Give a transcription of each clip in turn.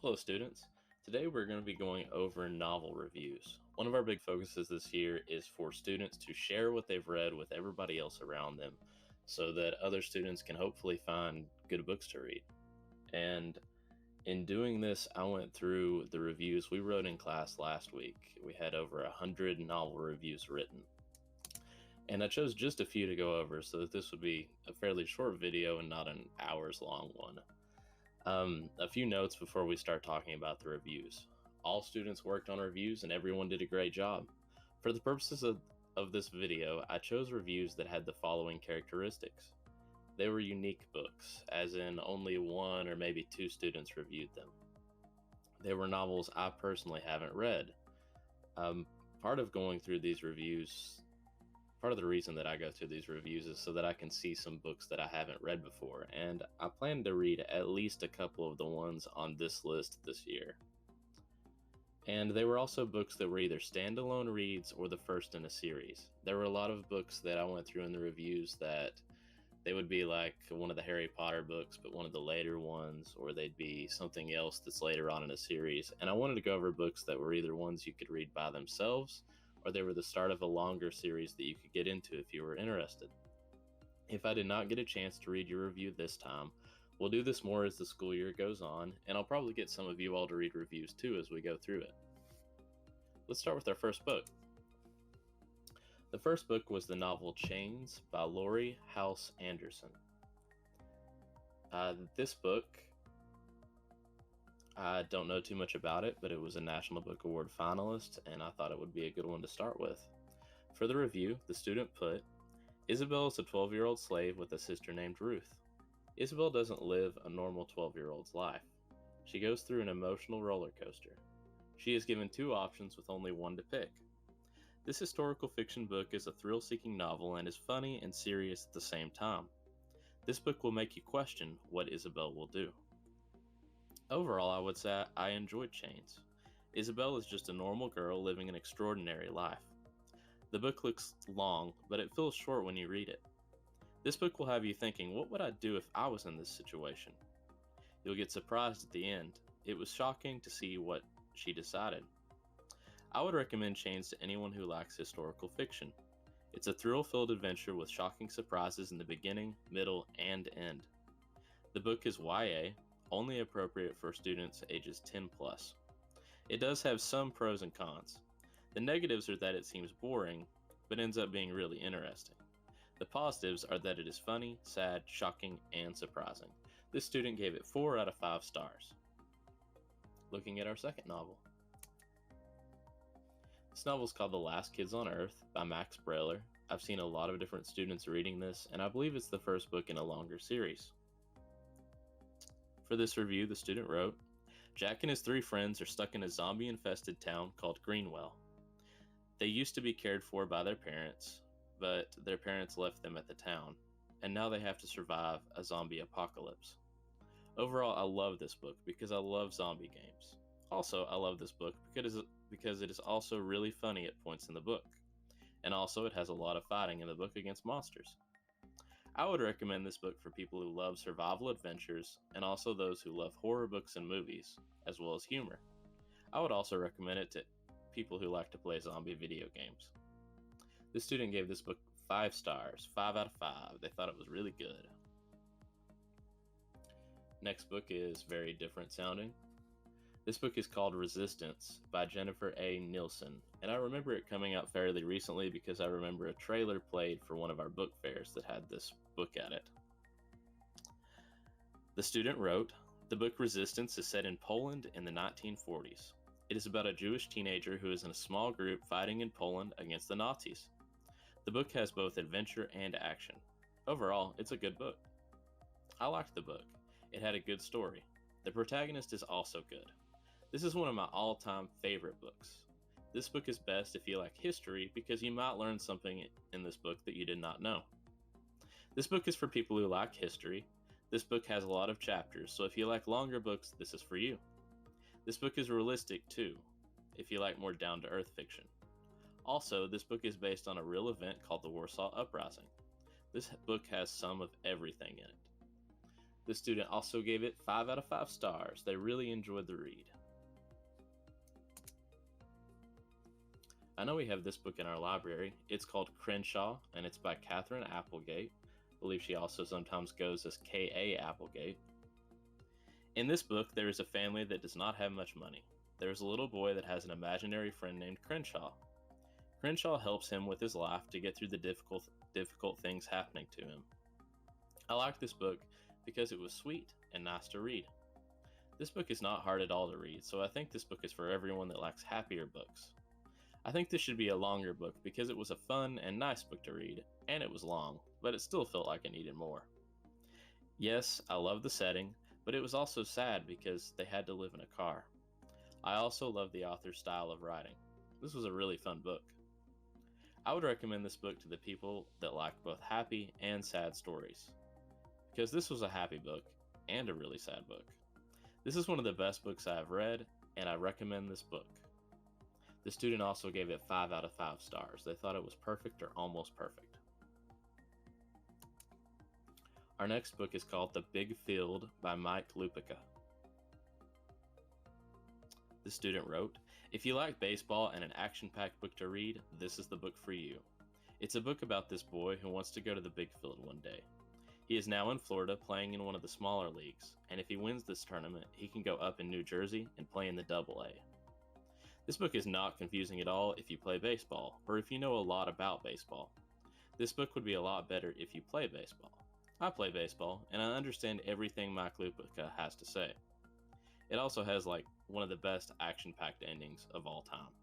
Hello, students. Today we're going to be going over novel reviews. One of our big focuses this year is for students to share what they've read with everybody else around them so that other students can hopefully find good books to read. And in doing this, I went through the reviews we wrote in class last week. We had over 100 novel reviews written. And I chose just a few to go over so that this would be a fairly short video and not an hours-long one. A few notes before we start talking about the reviews. All students worked on reviews and everyone did a great job. For the purposes of this video, I chose reviews that had the following characteristics. They were unique books, as in only one or maybe two students reviewed them. They were novels I personally haven't read. Part of going through these reviews, part of the reason that I go through these reviews is so that I can see some books that I haven't read before, and I plan to read at least a couple of the ones on this list this year. And they were also books that were either standalone reads or the first in a series. There were a lot of books that I went through in the reviews that they would be like one of the Harry Potter books, but one of the later ones, or they'd be something else that's later on in a series. And I wanted to go over books that were either ones you could read by themselves, or they were the start of a longer series that you could get into if you were interested. If I did not get a chance to read your review this time, we'll do this more as the school year goes on, and I'll probably get some of you all to read reviews too as we go through it. Let's start with our first book. The first book was the novel Chains by Laurie House Anderson. This book, I don't know too much about it, but it was a National Book Award finalist, and I thought it would be a good one to start with. For the review, the student put, Isabel is a 12-year-old slave with a sister named Ruth. Isabel doesn't live a normal 12-year-old's life. She goes through an emotional roller coaster. She is given two options with only one to pick. This historical fiction book is a thrill-seeking novel and is funny and serious at the same time. This book will make you question what Isabel will do. Overall, I would say I enjoyed Chains. Isabel is just a normal girl living an extraordinary life. The book looks long, but it feels short when you read it. This book will have you thinking, what would I do if I was in this situation? You'll get surprised at the end. It was shocking to see what she decided. I would recommend Chains to anyone who likes historical fiction. It's a thrill-filled adventure with shocking surprises in the beginning, middle, and end. The book is YA, only appropriate for students ages 10 plus. It does have some pros and cons. The negatives are that it seems boring, but ends up being really interesting. The positives are that it is funny, sad, shocking, and surprising. This student gave it 4 out of 5 stars. Looking at our second novel. This novel is called The Last Kids on Earth by Max Brailer. I've seen a lot of different students reading this, and I believe it's the first book in a longer series. For this review, the student wrote, Jack and his 3 friends are stuck in a zombie-infested town called Greenwell. They used to be cared for by their parents, but their parents left them at the town, and now they have to survive a zombie apocalypse. Overall, I love this book because I love zombie games. Also, I love this book because it is also really funny at points in the book, and also it has a lot of fighting in the book against monsters. I would recommend this book for people who love survival adventures and also those who love horror books and movies, as well as humor. I would also recommend it to people who like to play zombie video games. This student gave this book 5 stars, 5 out of 5. They thought it was really good. Next book is very different sounding. This book is called Resistance by Jennifer A. Nielsen, and I remember it coming out fairly recently because I remember a trailer played for one of our book fairs that had this book at it. The student wrote, the book Resistance is set in Poland in the 1940s. It is about a Jewish teenager who is in a small group fighting in Poland against the Nazis. The book has both adventure and action. Overall, it's a good book. I liked the book. It had a good story. The protagonist is also good. This is one of my all-time favorite books. This book is best if you like history because you might learn something in this book that you did not know. This book is for people who like history. This book has a lot of chapters, so if you like longer books, this is for you. This book is realistic too, if you like more down-to-earth fiction. Also, this book is based on a real event called the Warsaw Uprising. This book has some of everything in it. The student also gave it 5 out of 5 stars. They really enjoyed the read. I know we have this book in our library. It's called Crenshaw, and it's by Catherine Applegate. I believe she also sometimes goes as K.A. Applegate. In this book, there is a family that does not have much money. There is a little boy that has an imaginary friend named Crenshaw. Crenshaw helps him with his life to get through the difficult things happening to him. I like this book because it was sweet and nice to read. This book is not hard at all to read, so I think this book is for everyone that likes happier books. I think this should be a longer book because it was a fun and nice book to read, and it was long, but it still felt like it needed more. Yes, I love the setting, but it was also sad because they had to live in a car. I also love the author's style of writing. This was a really fun book. I would recommend this book to the people that like both happy and sad stories, because this was a happy book and a really sad book. This is one of the best books I have read, and I recommend this book. The student also gave it 5 out of 5 stars. They thought it was perfect or almost perfect. Our next book is called The Big Field by Mike Lupica. The student wrote, "If you like baseball and an action-packed book to read, this is the book for you. It's a book about this boy who wants to go to the big field one day. He is now in Florida playing in one of the smaller leagues, and if he wins this tournament, he can go up in New Jersey and play in the Double-A. This book is not confusing at all if you play baseball, or if you know a lot about baseball. This book would be a lot better if you play baseball. I play baseball, and I understand everything Mike Lupica has to say. It also has one of the best action-packed endings of all time.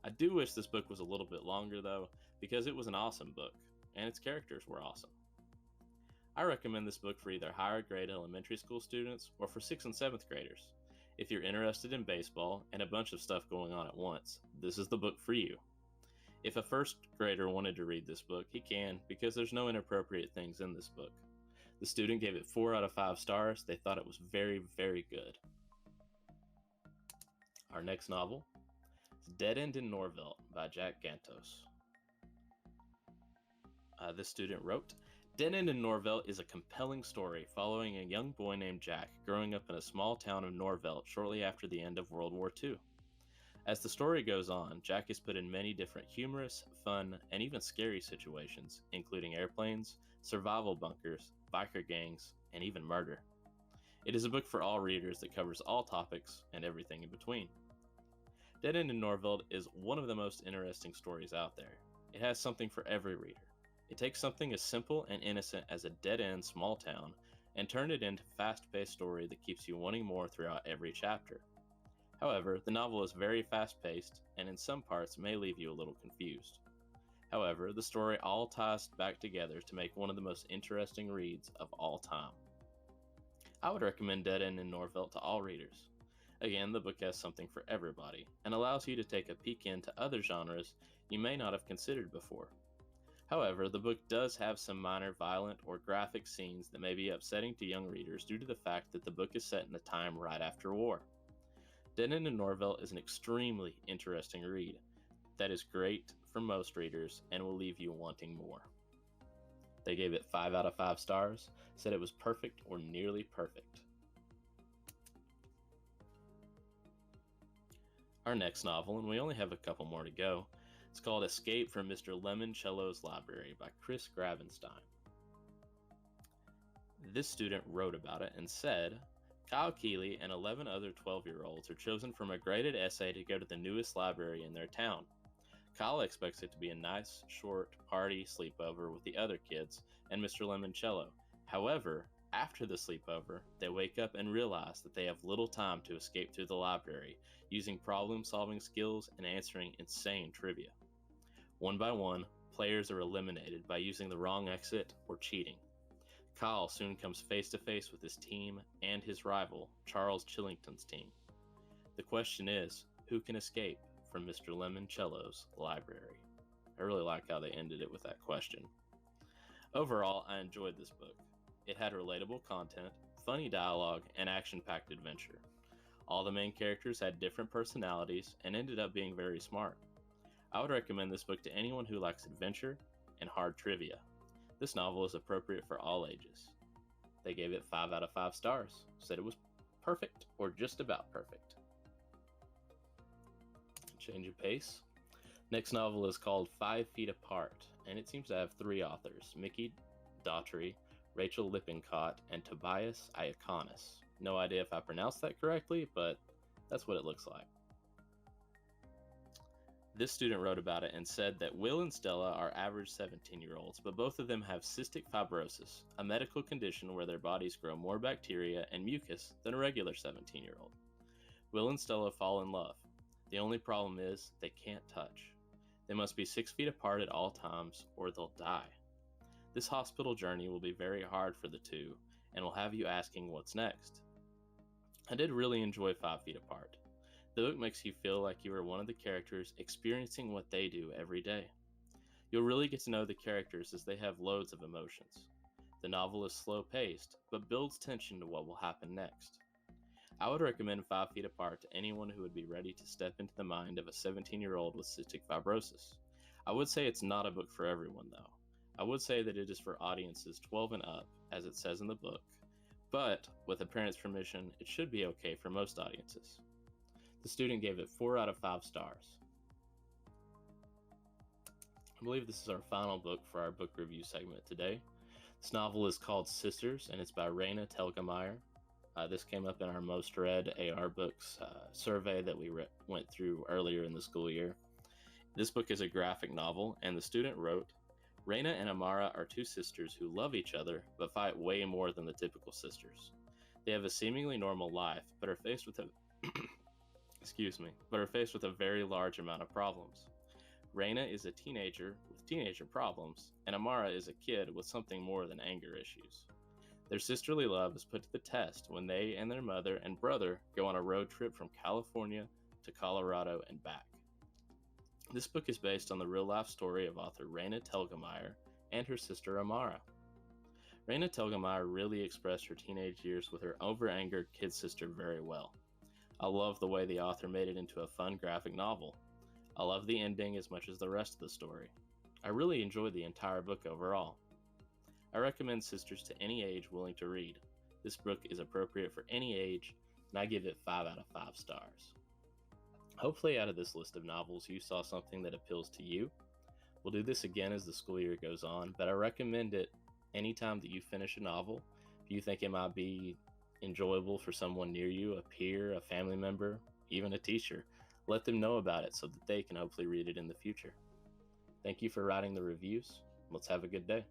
I do wish this book was a little bit longer though, because it was an awesome book, and its characters were awesome. I recommend this book for either higher grade elementary school students or for 6th and 7th graders. If you're interested in baseball and a bunch of stuff going on at once, this is the book for you. If a 1st grader wanted to read this book, he can, because there's no inappropriate things in this book. The student gave it 4 out of 5 stars. They thought it was very, very good. Our next novel is Dead End in Norville by Jack Gantos. This student wrote, "Dead End in Norville is a compelling story following a young boy named Jack growing up in a small town of Norville shortly after the end of World War II. As the story goes on, Jack is put in many different humorous, fun, and even scary situations, including airplanes, survival bunkers, biker gangs, and even murder. It is a book for all readers that covers all topics and everything in between. Dead End in Norville is one of the most interesting stories out there. It has something for every reader. It takes something as simple and innocent as a dead-end small town and turned it into a fast-paced story that keeps you wanting more throughout every chapter. However, the novel is very fast-paced and in some parts may leave you a little confused. However, the story all ties back together to make one of the most interesting reads of all time. I would recommend Dead End in Norville to all readers. Again, the book has something for everybody and allows you to take a peek into other genres you may not have considered before. However, the book does have some minor violent or graphic scenes that may be upsetting to young readers due to the fact that the book is set in a time right after war. Dead End in Norville is an extremely interesting read that is great for most readers and will leave you wanting more." They gave it 5 out of 5 stars, said it was perfect or nearly perfect. Our next novel, and we only have a couple more to go, it's called Escape from Mr. Lemoncello's Library by Chris Gravenstein. This student wrote about it and said, "Kyle Keeley and 11 other 12-year-olds are chosen from a graded essay to go to the newest library in their town. Kyle expects it to be a nice, short party sleepover with the other kids and Mr. Lemoncello. However, after the sleepover, they wake up and realize that they have little time to escape through the library, using problem-solving skills and answering insane trivia. One by one, players are eliminated by using the wrong exit or cheating. Kyle soon comes face to face with his team and his rival, Charles Chillington's team. The question is, who can escape from Mr. Lemoncello's library?" I really like how they ended it with that question. Overall, I enjoyed this book. It had relatable content, funny dialogue, and action-packed adventure. All the main characters had different personalities and ended up being very smart. I would recommend this book to anyone who likes adventure and hard trivia. This novel is appropriate for all ages. They gave it 5 out of 5 stars, said it was perfect or just about perfect. Change of pace. Next novel is called 5 Feet Apart, and it seems to have 3 authors, Mickey Daughtry, Rachel Lippincott, and Tobias Iaconis. No idea if I pronounced that correctly, but that's what it looks like. This student wrote about it and said that Will and Stella are average 17-year-olds, but both of them have cystic fibrosis, a medical condition where their bodies grow more bacteria and mucus than a regular 17-year-old. Will and Stella fall in love. The only problem is they can't touch. They must be 6 feet apart at all times or they'll die. This hospital journey will be very hard for the two and will have you asking what's next. I did really enjoy 5 Feet Apart. The book makes you feel like you are one of the characters experiencing what they do every day. You'll really get to know the characters as they have loads of emotions. The novel is slow-paced, but builds tension to what will happen next. I would recommend 5 Feet Apart to anyone who would be ready to step into the mind of a 17-year-old with cystic fibrosis. I would say it's not a book for everyone, though. I would say that it is for audiences 12 and up, as it says in the book, but with a parent's permission, it should be okay for most audiences. The student gave it 4 out of 5 stars. I believe this is our final book for our book review segment today. This novel is called Sisters, and it's by Raina Telgemeier. This came up in our most read AR books survey that we went through earlier in the school year. This book is a graphic novel, and the student wrote, Raina and Amara are 2 sisters who love each other, but fight way more than the typical sisters. They have a seemingly normal life, but are faced with a a very large amount of problems. Raina is a teenager with teenager problems, and Amara is a kid with something more than anger issues. Their sisterly love is put to the test when they and their mother and brother go on a road trip from California to Colorado and back. This book is based on the real-life story of author Raina Telgemeier and her sister Amara. Raina Telgemeier really expressed her teenage years with her over-angered kid sister very well. I love the way the author made it into a fun graphic novel. I love the ending as much as the rest of the story. I really enjoyed the entire book overall. I recommend Sisters to any age willing to read. This book is appropriate for any age, and I give it 5 out of 5 stars. Hopefully out of this list of novels you saw something that appeals to you. We'll do this again as the school year goes on, but I recommend it anytime that you finish a novel. If you think it might be enjoyable for someone near you, a peer, a family member, even a teacher, let them know about it so that they can hopefully read it in the future. Thank you for writing the reviews. Let's have a good day.